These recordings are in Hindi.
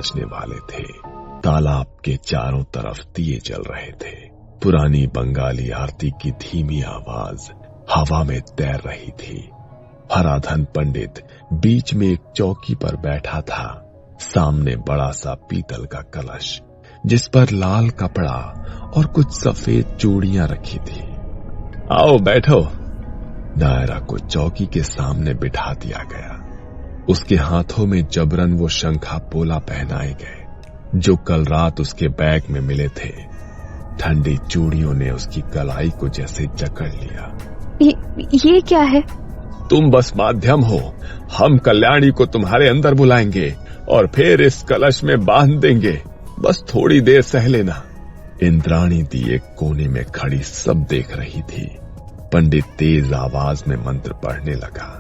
बजने वाले थे। तालाब के चारों तरफ दिए जल रहे थे। पुरानी बंगाली आरती की धीमी आवाज हवा में तैर रही थी। हराधन पंडित बीच में एक चौकी पर बैठा था। सामने बड़ा सा पीतल का कलश, जिस पर लाल कपड़ा और कुछ सफेद चूड़ियां रखी थी। आओ बैठो। नायरा को चौकी के सामने बिठा दिया गया। उसके हाथों में जबरन वो शंखा पोला पहनाए गए जो कल रात उसके बैग में मिले थे। ठंडी चूड़ियों ने उसकी कलाई को जैसे जकड़ लिया। ये क्या है? तुम बस माध्यम हो। हम कल्याणी को तुम्हारे अंदर बुलाएंगे और फिर इस कलश में बांध देंगे। बस थोड़ी देर सह लेना। इंद्राणी दी एक कोने में खड़ी सब देख रही थी। पंडित तेज आवाज में मंत्र पढ़ने लगा।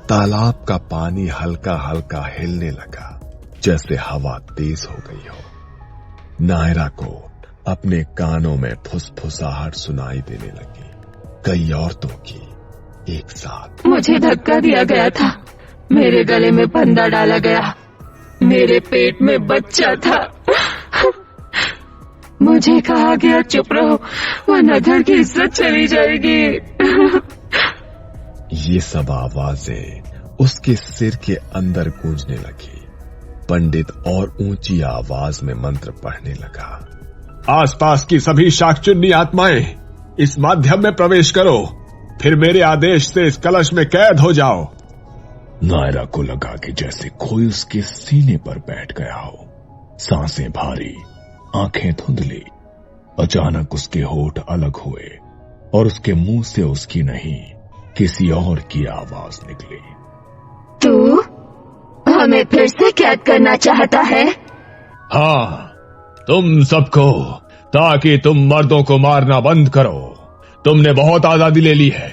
तालाब का पानी हल्का हल्का हिलने लगा, जैसे हवा तेज हो गई हो। नायरा को अपने कानों में फुसफुसाहट सुनाई देने लगी, कई औरतों की एक साथ। मुझे धक्का दिया गया था, मेरे गले में फंदा डाला गया, मेरे पेट में बच्चा था। मुझे कहा गया चुप रहो वरना घर की इज्जत चली जाएगी। ये सब आवाजें उसके सिर के अंदर गूंजने लगी। पंडित और ऊंची आवाज में मंत्र पढ़ने लगा। आसपास की सभी शाकचुन्नी आत्माएं इस माध्यम में प्रवेश करो, फिर मेरे आदेश से इस कलश में कैद हो जाओ। नायरा को लगा कि जैसे कोई उसके सीने पर बैठ गया हो। सांसें भारी, आंखें धुंधली। अचानक उसके होठ अलग हुए और उसके मुंह से उसकी नहीं किसी और की आवाज निकली। तू हमें फिर से कैद करना चाहता है? हाँ, तुम सबको, ताकि तुम मर्दों को मारना बंद करो। तुमने बहुत आजादी ले ली है,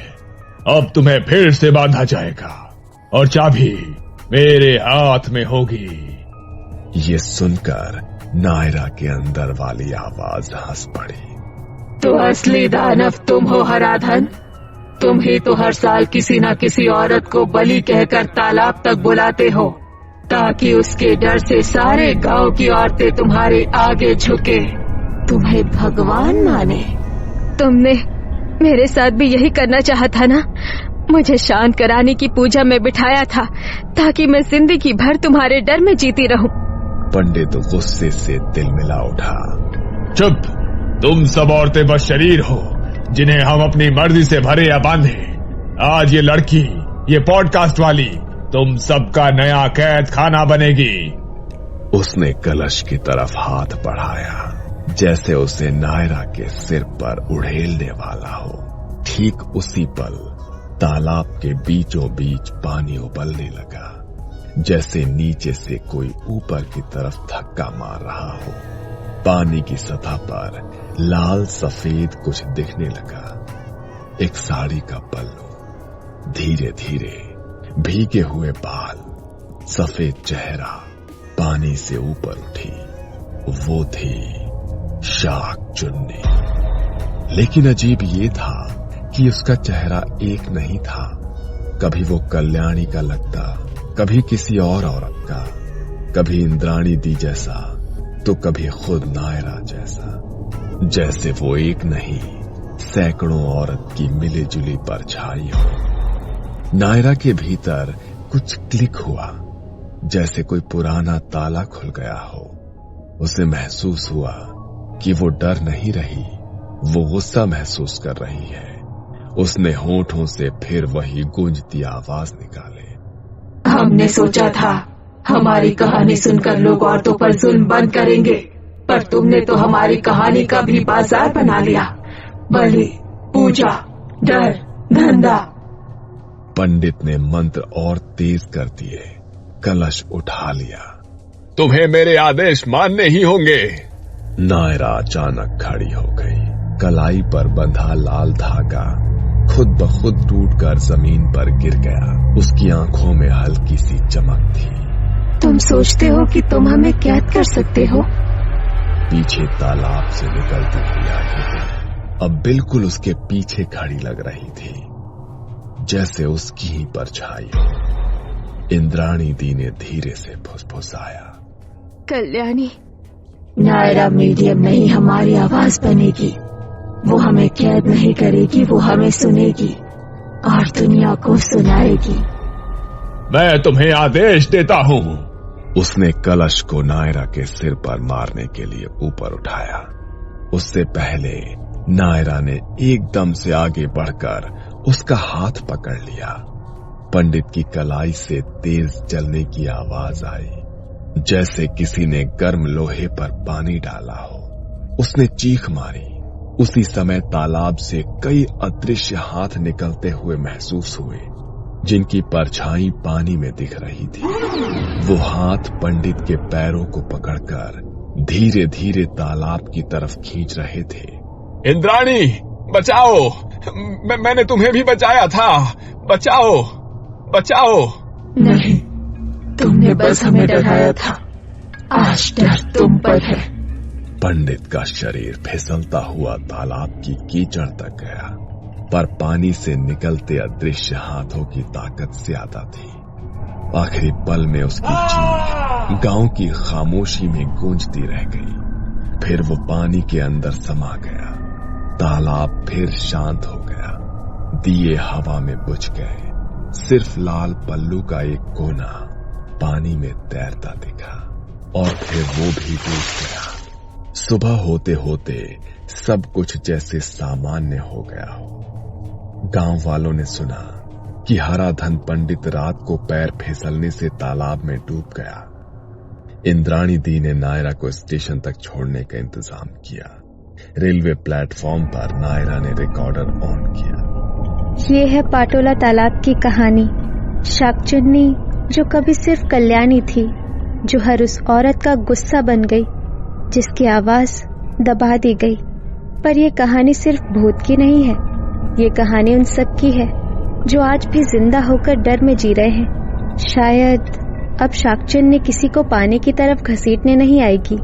अब तुम्हें फिर से बांधा जाएगा और चाबी मेरे हाथ में होगी। ये सुनकर नायरा के अंदर वाली आवाज हंस पड़ी। तो असली दानव तुम हो हराधन। तुम ही तो हर साल किसी न किसी औरत को बलि कहकर तालाब तक बुलाते हो, ताकि उसके डर से सारे गांव की औरतें तुम्हारे आगे झुके, तुम्हें भगवान माने। तुमने मेरे साथ भी यही करना चाहा था ना? मुझे शांत कराने की पूजा में बिठाया था ताकि मैं जिंदगी भर तुम्हारे डर में जीती रहूं। पंडित गुस्से से तिलमिला उठा। चुप! तुम सब औरतें बस शरीर हो जिन्हें हम अपनी मर्जी से भरे या बांधे। आज ये लड़की, ये पॉडकास्ट वाली, तुम सबका नया कैद खाना बनेगी। उसने कलश की तरफ हाथ बढ़ाया, जैसे उसे नायरा के सिर पर उड़ेलने वाला हो। ठीक उसी पल तालाब के बीचों बीच पानी उबलने लगा, जैसे नीचे से कोई ऊपर की तरफ धक्का मार रहा हो। पानी की सतह पर लाल सफेद कुछ दिखने लगा। एक साड़ी का पल्लू, धीरे धीरे भीगे हुए बाल, सफेद चेहरा पानी से ऊपर उठी। वो थी शाकचुन्नी। लेकिन अजीब ये था कि उसका चेहरा एक नहीं था। कभी वो कल्याणी का लगता, कभी किसी और औरत का, कभी इंद्राणी दी जैसा, तो कभी खुद नायरा जैसा। जैसे वो एक नहीं, सैकड़ों औरत की मिली जुली परछाई हो। नायरा के भीतर कुछ क्लिक हुआ, जैसे कोई पुराना ताला खुल गया हो। उसे महसूस हुआ कि वो डर नहीं रही, वो गुस्सा महसूस कर रही है। उसने होठों से फिर वही गूंजती आवाज निकाले। हमने सोचा था हमारी कहानी सुनकर लोग औरतों पर जुल्म बंद करेंगे, पर तुमने तो हमारी कहानी का भी बाजार बना लिया। बलि, पूजा, डर, धंधा। पंडित ने मंत्र और तेज कर दिए। कलश उठा लिया। तुम्हें मेरे आदेश मानने ही होंगे। नायरा अचानक खड़ी हो गई। कलाई पर बंधा लाल धागा खुद ब खुद टूटकर जमीन पर गिर गया। उसकी आंखों में हल्की सी चमक थी। तुम सोचते हो कि तुम हमें कैद कर सकते हो? पीछे तालाब से निकलती हुई आई, अब बिल्कुल उसके पीछे खड़ी लग रही थी, जैसे उसकी ही परछाई हो। इंद्राणी दी ने धीरे से फुसफुसाया। कल्याणी। नायरा मीडियम नहीं, हमारी आवाज बनेगी। वो हमें कैद नहीं करेगी, वो हमें सुनेगी और दुनिया को सुनाएगी। मैं तुम्हें आदेश देता हूँ। उसने कलश को नायरा के सिर पर मारने के लिए ऊपर उठाया। उससे पहले नायरा ने एकदम से आगे बढ़कर उसका हाथ पकड़ लिया। पंडित की कलाई से तेज जलने की आवाज आई, जैसे किसी ने गर्म लोहे पर पानी डाला हो। उसने चीख मारी। उसी समय तालाब से कई अदृश्य हाथ निकलते हुए महसूस हुए, जिनकी परछाई पानी में दिख रही थी। वो हाथ पंडित के पैरों को पकड़कर धीरे धीरे तालाब की तरफ खींच रहे थे। इंद्राणी, बचाओ! मैंने तुम्हें भी बचाया था। बचाओ, बचाओ! नहीं, तुमने बस हमें डराया था। आज डर तुम पर है। पंडित का शरीर फिसलता हुआ तालाब की कीचड़ तक गया, पर पानी से निकलते अदृश्य हाथों की ताकत ज्यादा थी। आखिरी पल में उसकी चीख गांव की खामोशी में गूंजती रह गई। फिर वो पानी के अंदर समा गया। तालाब फिर शांत हो गया। दिए हवा में बुझ गए। सिर्फ लाल पल्लू का एक कोना पानी में तैरता दिखा और फिर वो भी डूब गया। सुबह होते होते सब कुछ जैसे सामान्य हो गया हो। गांव वालों ने सुना कि हराधन पंडित रात को पैर फिसलने से तालाब में डूब गया। इंद्राणी दी ने नायरा को स्टेशन तक छोड़ने का इंतजाम किया। रेलवे प्लेटफॉर्म पर नायरा ने रिकॉर्डर ऑन किया। ये है पाटोला तालाब की कहानी। शाकचुन्नी जो कभी सिर्फ कल्याणी थी, जो हर उस औरत का गुस्सा बन गई जिसकी आवाज दबा दी गई। पर यह कहानी सिर्फ भूत की नहीं है, ये कहानी उन सब की है जो आज भी जिंदा होकर डर में जी रहे हैं। शायद अब शाकचुन्नी किसी को पानी की तरफ घसीटने नहीं आएगी,